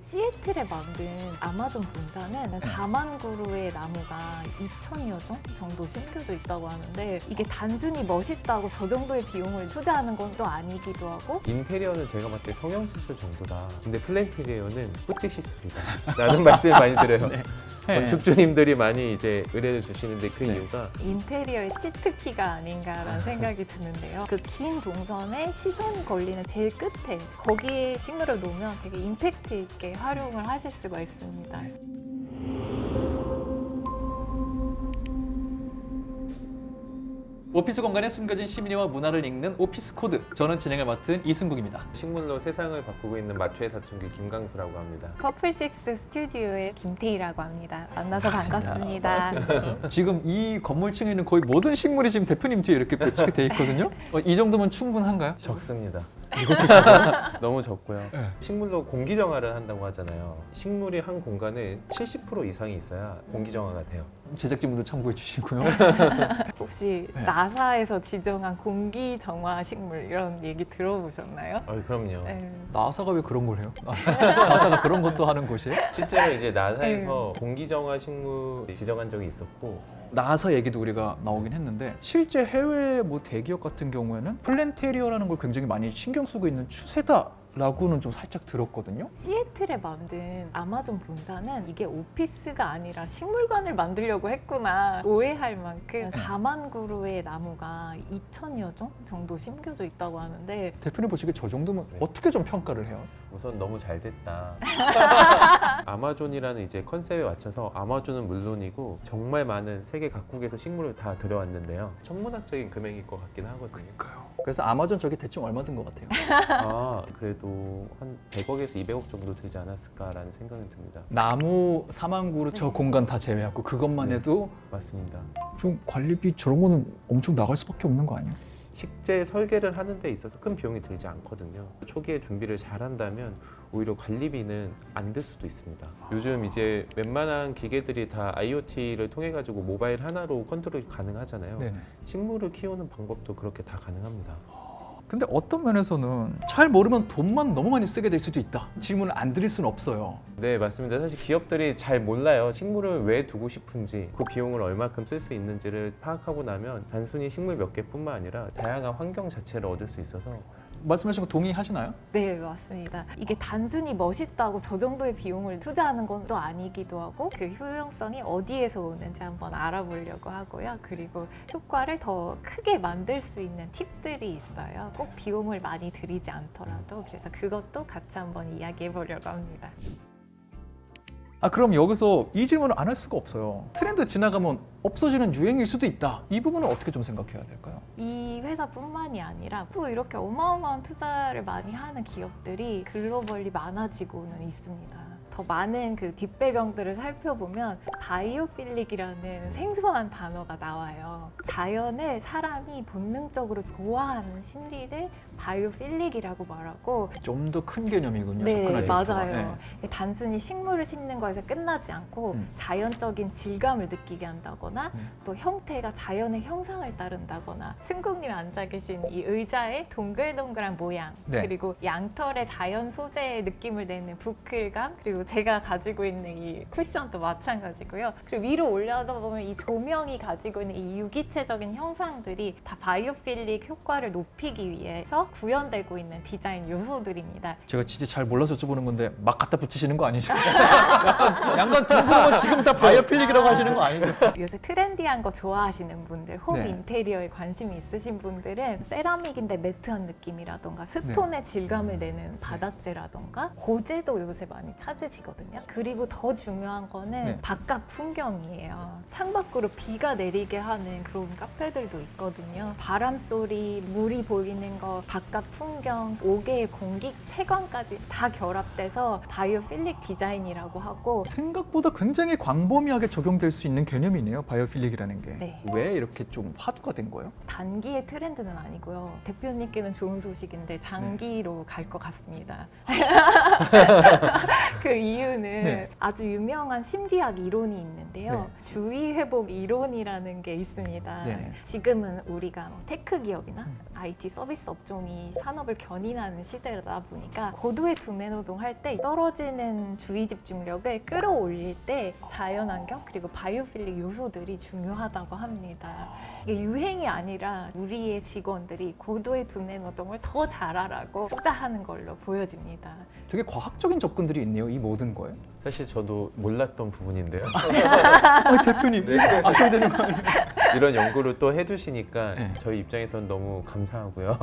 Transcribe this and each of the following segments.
시애틀에 만든 아마존 본사는 4만 그루의 나무가 2천여 종 정도 심겨져 있다고 하는데 이게 단순히 멋있다고 저 정도의 비용을 투자하는 건 또 아니기도 하고 인테리어는 제가 봤을 때 성형수술 정도다. 근데 플랜테리어는 뿌띠 시술이다. 라는 말씀을 많이 드려요. 건축주님들이 많이 이제 의뢰를 주시는데 그 이유가 인테리어의 치트키가 아닌가라는 생각이 드는데요. 그 긴 동선에 시선이 걸리는 제일 끝에 거기에 식물을 놓으면 되게 임팩트 있게 활용을 하실 수가 있습니다. 오피스 공간에 숨겨진 심리와 문화를 읽는 오피스 코드. 저는 진행을 맡은 이승국입니다. 식물로 세상을 바꾸고 있는 마초의 사춘기 김강수라고 합니다. 퍼플식스 스튜디오의 김태희라고 합니다. 만나서 반갑습니다. 지금 이 건물층에 있는 거의 모든 식물이 지금 대표님 뒤에 이렇게 배치가 돼 있거든요. 이 정도면 충분한가요? 적습니다. 이것도 적어요? 너무 적고요. 네. 식물로 공기정화를 한다고 하잖아요. 식물이 한 공간에 70% 이상이 있어야 공기정화가 돼요. 제작진분들 참고해 주시고요. 혹시 네. 나사에서 지정한 공기 정화 식물 이런 얘기 들어보셨나요? 그럼요. 네. 나사가 왜 그런 걸 해요? 나사가 그런 것도 하는 곳이에요? 실제로 이제 나사에서 공기정화 식물 지정한 적이 있었고 나사 얘기도 우리가 나오긴 했는데 실제 해외 뭐 대기업 같은 경우에는 플랜테리어라는 걸 굉장히 많이 신경 쓰고 있는 추세다라고는 좀 살짝 들었거든요. 시애틀에 만든 아마존 본사는 이게 오피스가 아니라 식물관을 만들려고 했구나 오해할 만큼 4만 그루의 나무가 2천여 종 정도 심겨져 있다고 하는데 대표님 보시기에 저 정도면 네. 어떻게 좀 평가를 해요? 우선 너무 잘 됐다. 아마존이라는 이제 컨셉에 맞춰서 아마존은 물론이고 정말 많은 세계 각국에서 식물을 다 들여왔는데요. 천문학적인 금액일 것 같긴 하거든요. 그래서 아마존 저게 대충 얼마 든 것 같아요? 그래도 한 100억에서 200억 정도 들지 않았을까라는 생각이 듭니다. 나무 4만 그루 저 공간 다 제외하고 그것만 네. 해도 맞습니다. 좀 관리비 저런 거는 엄청 나갈 수밖에 없는 거 아니에요? 식재 설계를 하는 데 있어서 큰 비용이 들지 않거든요. 초기에 준비를 잘 한다면 오히려 관리비는 안 들 수도 있습니다. 요즘 이제 웬만한 기계들이 다 IoT를 통해 가지고 모바일 하나로 컨트롤이 가능하잖아요. 네네. 식물을 키우는 방법도 그렇게 다 가능합니다. 근데 어떤 면에서는 잘 모르면 돈만 너무 많이 쓰게 될 수도 있다. 질문을 안 드릴 수는 없어요. 네, 맞습니다. 사실 기업들이 잘 몰라요. 식물을 왜 두고 싶은지, 그 비용을 얼마큼 쓸 수 있는지를 파악하고 나면 단순히 식물 몇 개뿐만 아니라 다양한 환경 자체를 얻을 수 있어서 말씀하신 거 동의하시나요? 네, 맞습니다. 이게 단순히 멋있다고 저 정도의 비용을 투자하는 건 또 아니기도 하고 그 효용성이 어디에서 오는지 한번 알아보려고 하고요. 그리고 효과를 더 크게 만들 수 있는 팁들이 있어요. 꼭 비용을 많이 들이지 않더라도 그래서 그것도 같이 한번 이야기해 보려고 합니다. 그럼 여기서 이 질문을 안 할 수가 없어요. 트렌드 지나가면 없어지는 유행일 수도 있다. 이 부분은 어떻게 좀 생각해야 될까요? 이 회사뿐만이 아니라 또 이렇게 어마어마한 투자를 많이 하는 기업들이 글로벌리 많아지고는 있습니다. 더 많은 그 뒷배경들을 살펴보면 바이오필릭이라는 생소한 단어가 나와요. 자연을 사람이 본능적으로 좋아하는 심리를 바이오필릭이라고 말하고 좀 더 큰 개념이군요. 네, 접근할 때부터가. 맞아요. 단순히 식물을 심는 거에서 끝나지 않고 자연적인 질감을 느끼게 한다거나 또 형태가 자연의 형상을 따른다거나 승국님 앉아 계신 이 의자의 동글동글한 모양 네. 그리고 양털의 자연 소재의 느낌을 내는 부클감 그리고 제가 가지고 있는 이 쿠션도 마찬가지고요. 그리고 위로 올려다 보면 이 조명이 가지고 있는 이 유기체적인 형상들이 다 바이오필릭 효과를 높이기 위해서 구현되고 있는 디자인 요소들입니다. 제가 진짜 잘 몰라서 여쭤보는 건데 막 갖다 붙이시는 거 아니죠? 약간 두고 뭐 지금 다 바이오필릭이라고 하시는 거 아니죠? 요새 트렌디한 거 좋아하시는 분들, 홈 네. 인테리어에 관심이 있으신 분들은 세라믹인데 매트한 느낌이라던가 스톤의 질감을 내는 바닥재라던가 고재도 요새 많이 찾으시거든요. 그리고 더 중요한 거는 네. 바깥 풍경이에요. 창밖으로 비가 내리게 하는 그런 카페들도 있거든요. 바람 소리, 물이 보이는 거, 바깥 풍경, 5개의 공기, 채광까지 다 결합돼서 바이오필릭 디자인이라고 하고 생각보다 굉장히 광범위하게 적용될 수 있는 개념이네요. 바이오필릭이라는 게. 네. 왜 이렇게 좀 화두가 된 거예요? 단기의 트렌드는 아니고요. 대표님께는 좋은 소식인데 장기로 갈 것 같습니다. 그 이유는 네. 아주 유명한 심리학 이론이 있는데요. 네. 주의 회복 이론이라는 게 있습니다. 네네. 지금은 우리가 뭐 테크 기업이나 IT 서비스 업종이 산업을 견인하는 시대다 보니까 고도의 두뇌 노동할 때 떨어지는 주의 집중력을 끌어올릴 때 자연환경 그리고 바이오필릭 요소들이 중요하다고 합니다. 이게 유행이 아니라 우리의 직원들이 고도의 두뇌 노동을 더 잘하라고 투자하는 걸로 보여집니다. 되게 과학적인 접근들이 있네요. 이 모든 거에. 사실 저도 몰랐던 부분인데요. 대표님 아셔야 되는 거 아니에요? 이런 연구를 또 해주시니까 네. 저희 입장에서는 너무 감사하고요.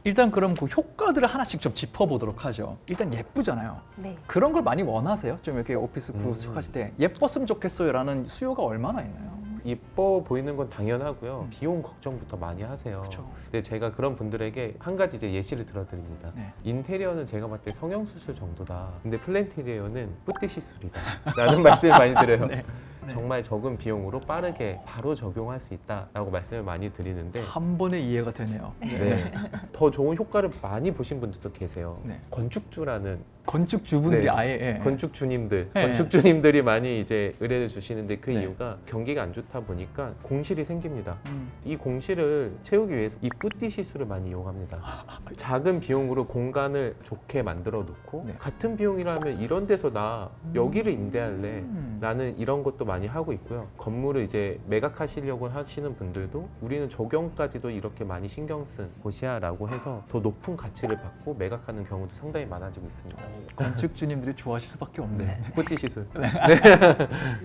일단 그럼 그 효과들을 하나씩 좀 짚어보도록 하죠. 일단 예쁘잖아요. 네. 그런 걸 많이 원하세요? 좀 이렇게 오피스 구축하실 때 예뻤으면 좋겠어요라는 수요가 얼마나 있나요? 이뻐 보이는 건 당연하고요. 비용 걱정부터 많이 하세요. 그쵸. 근데 제가 그런 분들에게 한 가지 이제 예시를 들어드립니다. 네. 인테리어는 제가 봤을 때 성형수술 정도다. 근데 플랜테리어는 뿌띠 시술이다. 라는 말씀을 많이 드려요. 네. 정말 적은 비용으로 빠르게 바로 적용할 수 있다라고 말씀을 많이 드리는데 한 번에 이해가 되네요. 네. 더 좋은 효과를 많이 보신 분들도 계세요. 네. 건축주라는 건축주분들이 네. 아예 건축주님들, 네. 건축주님들이 많이 이제 의뢰를 주시는데 그 네. 이유가 경기가 안 좋다 보니까 공실이 생깁니다. 음. 이 공실을 채우기 위해서 이 뿌띠 시술을 많이 이용합니다. 작은 비용으로 공간을 좋게 만들어 놓고 네. 같은 비용이라면 이런 데서 나 여기를 임대할래. 나는 이런 것도 많이 하고 있고요. 건물을 이제 매각하시려고 하시는 분들도 우리는 조경까지도 이렇게 많이 신경 쓴 곳이야라고 해서 더 높은 가치를 받고 매각하는 경우도 상당히 많아지고 있습니다. 건축주님들이 좋아하실 수밖에 없네. 뿌띠 시술.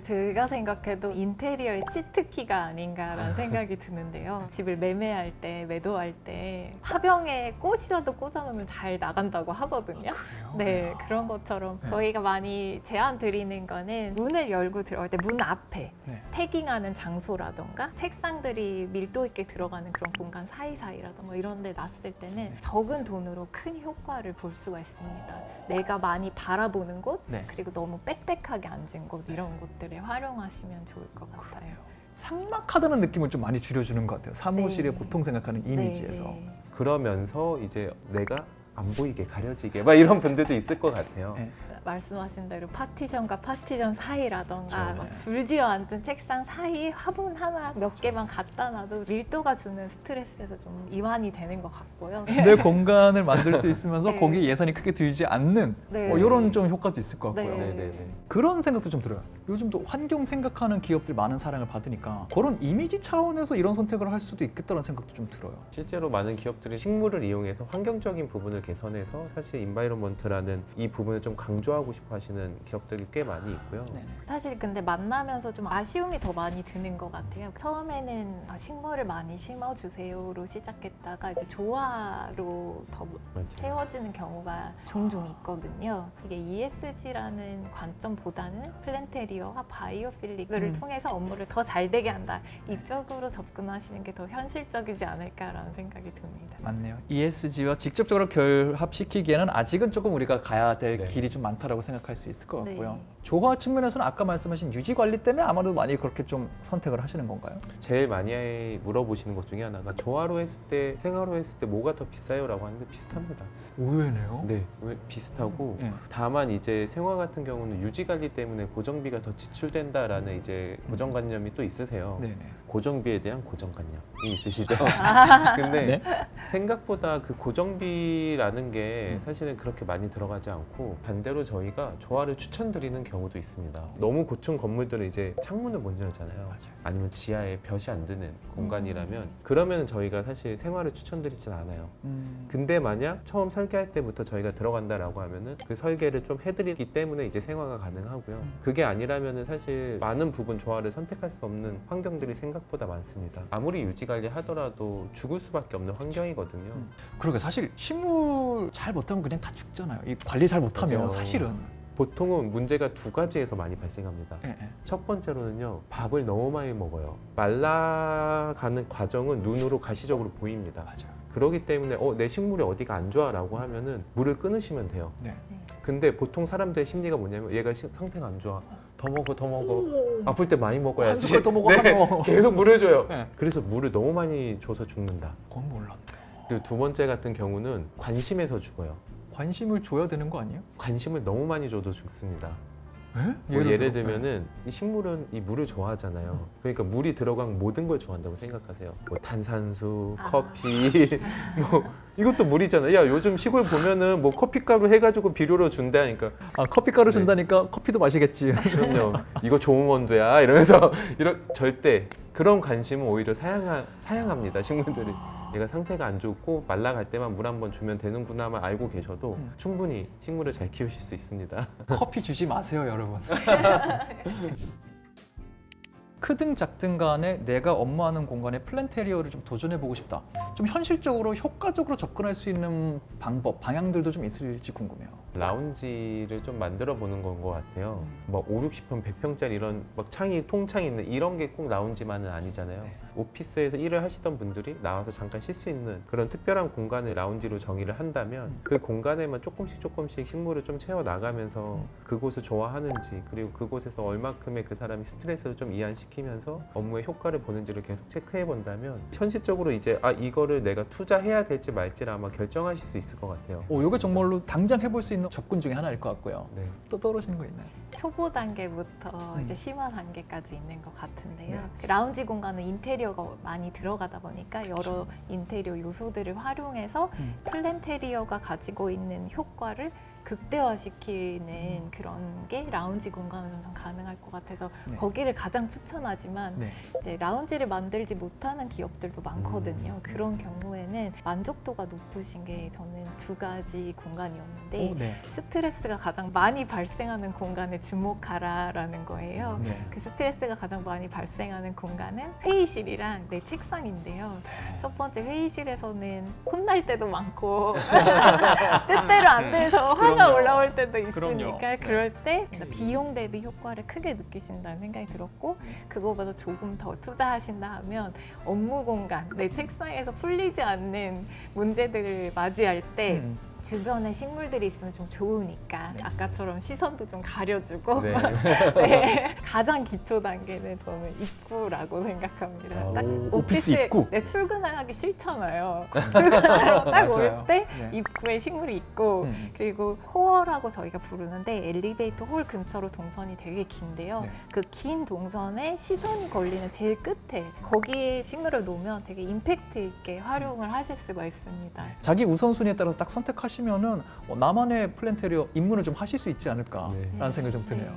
제가 생각해도 인테리어의 치트키가 아닌가라는 생각이 드는데요. 집을 매매할 때, 매도할 때 화병에 꽃이라도 꽂아놓으면 잘 나간다고 하거든요. 그래요? 네, 그런 것처럼 저희가 많이 제안 드리는 거는 문을 열고 들어갈 때 문 앞에 네. 태깅하는 장소라던가 책상들이 밀도 있게 들어가는 그런 공간 사이사이라던가 이런 데 놨을 때는 적은 돈으로 큰 효과를 볼 수가 있습니다. 내가 많이 바라보는 곳, 네. 그리고 너무 빽빽하게 앉은 곳 이런 곳들에 활용하시면 좋을 것 같아요. 삭막하다는 느낌을 좀 많이 줄여주는 것 같아요. 사무실에 네. 보통 생각하는 이미지에서. 네. 그러면서 이제 내가 안 보이게 가려지게 막 이런 분들도 있을 것 같아요. 네. 말씀하신 대로 파티션과 파티션 사이라던가 그렇죠. 막 줄지어 앉은 책상 사이에 화분 하나 몇 개만 갖다 놔도 밀도가 주는 스트레스에서 좀 이완이 되는 것 같고요. 내 공간을 만들 수 있으면서 네. 거기에 예산이 크게 들지 않는 네. 뭐 이런 좀 효과도 있을 것 같고요. 네. 네네네. 그런 생각도 좀 들어요. 요즘도 환경 생각하는 기업들 많은 사랑을 받으니까 그런 이미지 차원에서 이런 선택을 할 수도 있겠다는 생각도 좀 들어요. 실제로 많은 기업들이 식물을 이용해서 환경적인 부분을 개선해서 사실 인바이러먼트라는 이 부분을 좀 강조하고 싶어 하시는 기업들이 꽤 많이 있고요. 네네. 사실 근데 만나면서 좀 아쉬움이 더 많이 드는 것 같아요. 처음에는 식물을 많이 심어주세요로 시작했다가 이제 조화로 더 맞아요. 채워지는 경우가 종종 있거든요. 이게 ESG라는 관점보다는 플랜테리어와 바이오필릭을 통해서 업무를 더 잘 되게 한다. 이쪽으로 접근하시는 게 더 현실적이지 않을까라는 생각이 듭니다. 맞네요. ESG와 직접적으로 결합시키기에는 아직은 조금 우리가 가야 될 네. 길이 좀 많다라고 생각할 수 있을 것 같고요. 네. 조화 측면에서는 아까 말씀하신 유지 관리 때문에 아마도 많이 그렇게 좀 선택을 하시는 건가요? 제일 많이 물어보시는 것 중에 하나가 조화로 했을 때, 생화로 했을 때 뭐가 더 비싸요라고 하는데 비슷합니다. 의외네요. 네, 비슷하고 네. 다만 이제 생화 같은 경우는 유지 관리 때문에 고정비가 더 지출된다라는 이제 고정관념이 또 있으세요. 네네. 고정비에 대한 고정관념이 있으시죠? 근데 생각보다 그 고정비라는 게 사실은 그렇게 많이 들어가지 않고 반대로 저희가 조화를 추천드리는 경우도 있습니다. 너무 고층 건물들은 이제 창문을 못 열잖아요. 아니면 지하에 볕이 안 드는 공간이라면 그러면 저희가 사실 생화를 추천드리진 않아요. 근데 만약 처음 설계할 때부터 저희가 들어간다라고 하면은 그 설계를 좀 해드리기 때문에 이제 생화가 가능하고요. 그게 아니라면은 사실 많은 부분 조화를 선택할 수 없는 환경들이 생각보다 많습니다. 아무리 유지 관리 하더라도 죽을 수밖에 없는 환경이거든요. 그러게 사실 식물 잘 못하면 그냥 다 죽잖아요. 이 관리 잘 못하면 맞아요. 사실은. 보통은 문제가 두 가지에서 많이 발생합니다. 예, 예. 첫 번째로는요, 밥을 너무 많이 먹어요. 말라가는 과정은 눈으로 가시적으로 보입니다. 맞아요. 그렇기 때문에 내 식물이 어디가 안 좋아라고 하면은 물을 끊으시면 돼요. 네. 근데 보통 사람들의 심리가 뭐냐면 얘가 상태가 안 좋아. 더 먹어, 더 먹어. 아플 때 많이 먹어야지. 한 숟갈 더 먹어, 네, 하노. 계속 물을 줘요. 네. 그래서 물을 너무 많이 줘서 죽는다. 그건 몰랐네요. 그리고 두 번째 같은 경우는 관심에서 죽어요. 관심을 줘야 되는 거 아니에요? 관심을 너무 많이 줘도 죽습니다. 뭐 예를 예를 들어, 들면은 이 식물은 이 물을 좋아하잖아요. 그러니까 물이 들어간 모든 걸 좋아한다고 생각하세요. 뭐 탄산수, 커피, 뭐 이것도 물이잖아요. 야 요즘 시골 보면은 뭐 커피가루 해가지고 비료로 준다니까. 아 커피가루 준다니까 커피도 마시겠지. 그럼요. 이거 좋은 원두야 이러면서 절대 그런 관심은 오히려 사양합니다. 식물들이. 얘가 상태가 안 좋고 말라갈 때만 물 한 번 주면 되는구나만 알고 계셔도 충분히 식물을 잘 키우실 수 있습니다. 커피 주지 마세요, 여러분. 크든 작든 간에 내가 업무하는 공간에 플랜테리어를 좀 도전해보고 싶다. 좀 현실적으로 효과적으로 접근할 수 있는 방법, 방향들도 좀 있을지 궁금해요. 라운지를 좀 만들어 보는 건 것 같아요. 막 5, 60평, 100평짜리 이런 막 통창이 있는 이런 게 꼭 라운지만은 아니잖아요. 네. 오피스에서 일을 하시던 분들이 나와서 잠깐 쉴 수 있는 그런 특별한 공간을 라운지로 정의를 한다면 그 공간에만 조금씩 식물을 좀 채워 나가면서 그곳을 좋아하는지 그리고 그곳에서 얼마큼의 그 사람이 스트레스를 좀 이완시키면서 업무의 효과를 보는지를 계속 체크해 본다면 현실적으로 이제 이거를 내가 투자해야 될지 말지를 아마 결정하실 수 있을 것 같아요. 이게 정말로 당장 해볼 수 있는 접근 중에 하나일 것 같고요. 네. 또 떠오르시는 거 있나요? 초보 단계부터 이제 심화 단계까지 있는 것 같은데요. 네. 그 라운지 공간은 인테리어가 많이 들어가다 보니까 여러 인테리어 요소들을 활용해서 플랜테리어가 가지고 있는 효과를 극대화시키는 그런 게 라운지 공간은 좀 가능할 것 같아서 네. 거기를 가장 추천하지만 네. 이제 라운지를 만들지 못하는 기업들도 많거든요. 그런 경우에는 만족도가 높으신 게 저는 두 가지 공간이었는데 네. 스트레스가 가장 많이 발생하는 공간에 주목하라라는 거예요. 네. 그 스트레스가 가장 많이 발생하는 공간은 회의실이랑 내 책상인데요. 첫 번째 회의실에서는 혼날 때도 많고 뜻대로 안 돼서 화가 그럼요. 올라올 때도 있으니까 그럼요. 네. 그럴 때 비용 대비 효과를 크게 느끼신다는 생각이 들었고 그거보다 조금 더 투자하신다 하면 업무 공간, 내 책상에서 풀리지 않는 문제들을 맞이할 때 주변에 식물들이 있으면 좀 좋으니까 아까처럼 시선도 좀 가려주고 네. 네. 가장 기초 단계는 저는 입구라고 생각합니다. 딱 오피스 입구? 네, 출근하기 싫잖아요. 출근하러 딱 맞아요. 올 때 네. 입구에 식물이 있고 그리고 코어라고 저희가 부르는데 엘리베이터 홀 근처로 동선이 되게 긴데요. 네. 그 긴 동선에 시선이 걸리는 제일 끝에 거기에 식물을 놓으면 되게 임팩트 있게 활용을 하실 수가 있습니다. 자기 우선순위에 따라서 딱 선택하시면은 나만의 플랜테리어 입문을 좀 하실 수 있지 않을까라는 네. 생각이 좀 드네요.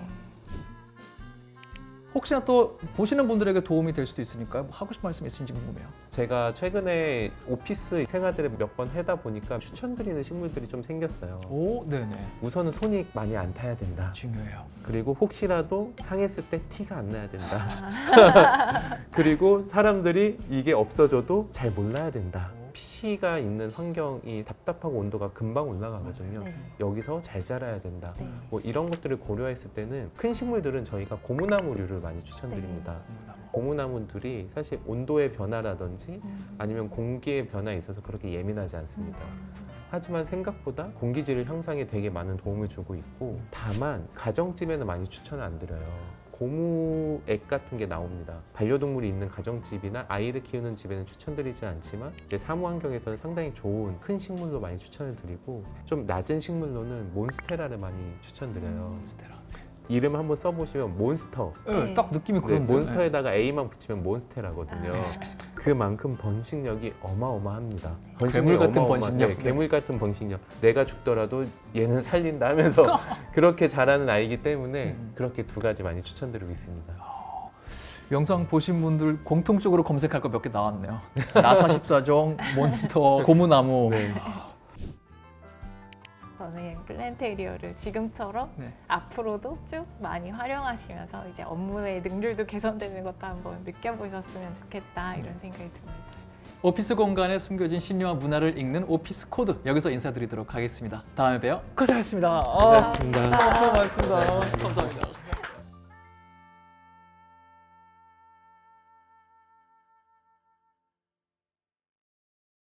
혹시나 또 보시는 분들에게 도움이 될 수도 있으니까요. 뭐 하고 싶은 말씀 있으신지 궁금해요. 제가 최근에 오피스 생활들을 몇 번 하다 보니까 추천드리는 식물들이 좀 생겼어요. 네네. 우선은 손이 많이 안 타야 된다. 중요해요. 그리고 혹시라도 상했을 때 티가 안 나야 된다. 그리고 사람들이 이게 없어져도 잘 몰라야 된다. PC가 있는 환경이 답답하고 온도가 금방 올라가거든요. 네. 여기서 잘 자라야 된다. 네. 뭐 이런 것들을 고려했을 때는 큰 식물들은 저희가 고무나무류를 많이 추천드립니다. 고무나무들이 사실 온도의 변화라든지 아니면 공기의 변화에 있어서 그렇게 예민하지 않습니다. 하지만 생각보다 공기질 향상에 되게 많은 도움을 주고 있고 다만 가정집에는 많이 추천을 안 드려요. 고무액 같은 게 나옵니다. 반려동물이 있는 가정집이나 아이를 키우는 집에는 추천드리지 않지만 이제 사무 환경에서는 상당히 좋은 큰 식물로 많이 추천을 드리고 좀 낮은 식물로는 몬스테라를 많이 추천드려요. 몬스테라. 이름 한번 써보시면 몬스터. 네, 딱 느낌이 네, 그런데. 몬스터에다가 A만 붙이면 몬스테라거든요. 그만큼 번식력이 어마어마합니다. 괴물 같은 어마어마한- 번식력. 네, 괴물 같은 번식력. 내가 죽더라도 얘는 살린다 하면서 그렇게 자라는 아이기 때문에 그렇게 두 가지 많이 추천드리고 있습니다. 영상 보신 분들 공통적으로 검색할 거 몇 개 나왔네요. 나사 14종, 몬스터, 고무나무. 네. 저는 플랜테리어를 지금처럼 네. 앞으로도 쭉 많이 활용하시면서 이제 업무의 능률도 개선되는 것도 한번 느껴보셨으면 좋겠다 이런 생각이 듭니다. 오피스 공간에 숨겨진 심리와 문화를 읽는 오피스 코드 여기서 인사드리도록 하겠습니다. 다음에 봬요. 고생하셨습니다. 고생하셨습니다. 고생하셨습니다. 감사합니다.